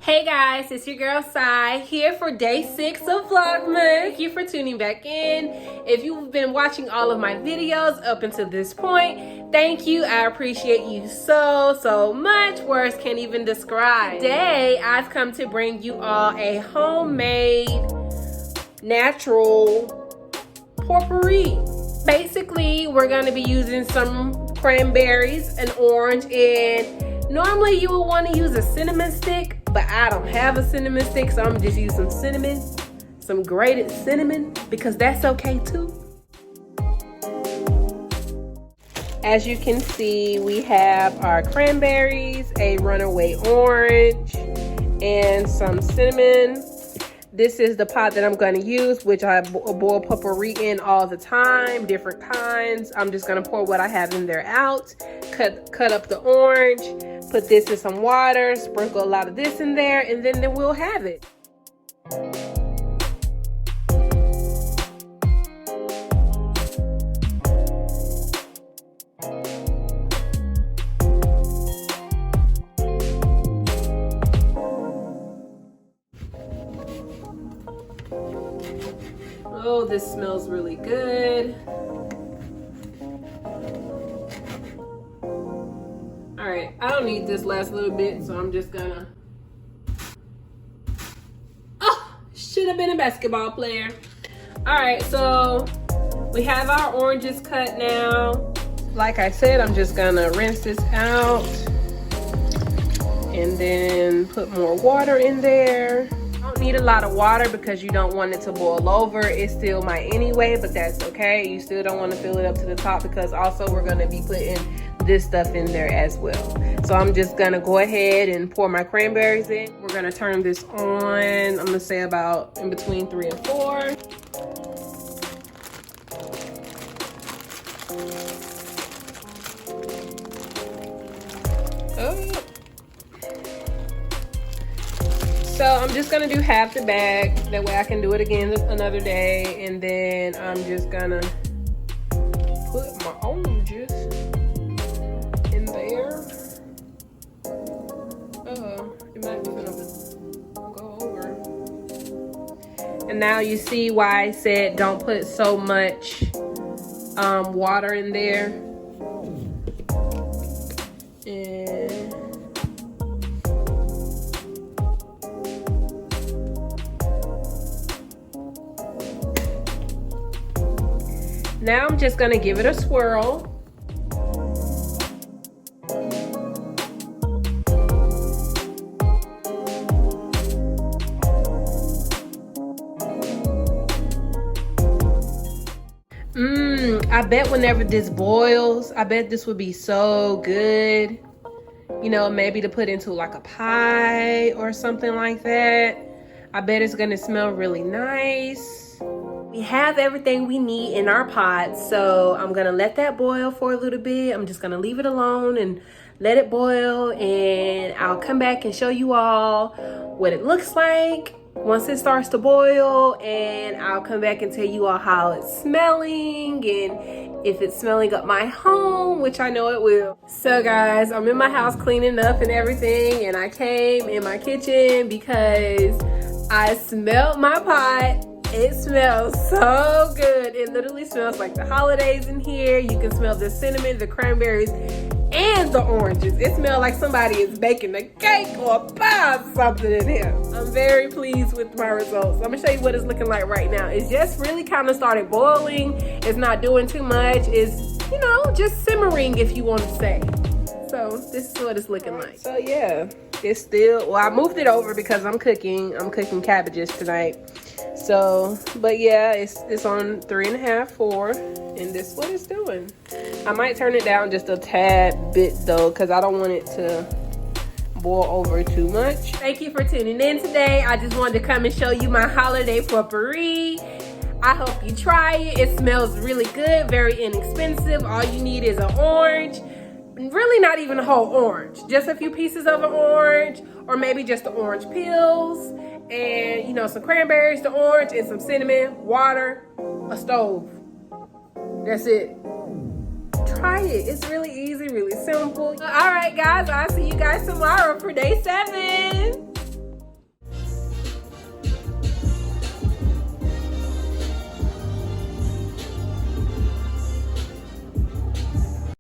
Hey guys, it's your girl Sai here for day 6 of Vlogmas. Thank you for tuning back in. If you've been watching all of my videos up until this point, thank you. I appreciate you so much. Words can't even describe. Today, I've come to bring you all a homemade, natural potpourri. Basically, we're going to be using some cranberries, an orange, and normally you would want to use a cinnamon stick, but I don't have a cinnamon stick, so I'm just using some cinnamon, some grated cinnamon, because that's okay too. As you can see, we have our cranberries, a runaway orange, and some cinnamon. This is the pot that I'm going to use, which I boil potpourri in all the time, different kinds. I'm just going to pour what I have in there out, cut up the orange, put this in some water, sprinkle a lot of this in there, and then we'll have it. Oh, this smells really good. All right, I don't need this last little bit, so I'm just gonna... Oh, should have been a basketball player. All right, so we have our oranges cut now. Like I said, I'm just gonna rinse this out and then put more water in there. Need a lot of water because you don't want it to boil over. It still might anyway, but that's okay. You still don't want to fill it up to the top because also we're going to be putting this stuff in there as well. So I'm just going to go ahead and pour my cranberries in. We're going to turn this on, I'm going to say about in between 3 and 4. So I'm just gonna do half the bag, that way I can do it again another day, and then I'm just gonna put my oranges in there. It might be gonna go over. And now you see why I said don't put so much water in there. And now I'm just gonna give it a swirl. I bet whenever this boils, I bet this would be so good. You know, maybe to put into like a pie or something like that. I bet it's gonna smell really nice. We have everything we need in our pot, so I'm gonna let that boil for a little bit. I'm just gonna leave it alone and let it boil, and I'll come back and show you all what it looks like once it starts to boil, and I'll come back and tell you all how it's smelling and if it's smelling up my home, which I know it will. So guys, I'm in my house cleaning up and everything, and I came in my kitchen because I smelled my pot. It smells so good. It literally smells like the holidays in here. You can smell the cinnamon, the cranberries, and the oranges. It smells like somebody is baking a cake or a pie or something in here. I'm very pleased with my results. I'm gonna show you what it's looking like right now. It's just really kind of started boiling. It's not doing too much. It's, you know, just simmering, if you want to say. So this is what it's looking like. So yeah, it's still, well, I moved it over because I'm cooking cabbages tonight. So, but yeah, it's on 3.5, 4, and this is what it's doing. I might turn it down just a tad bit though, because I don't want it to boil over too much. Thank you for tuning in today. I just wanted to come and show you my holiday potpourri. I hope you try it. It smells really good, very inexpensive. All you need is an orange. Really not even a whole orange, just a few pieces of an orange, or maybe just the orange peels, and you know, some cranberries, the orange, and some cinnamon, water, a stove. That's it. Try it. It's really easy, really simple. All right guys, I'll see you guys tomorrow for day 7.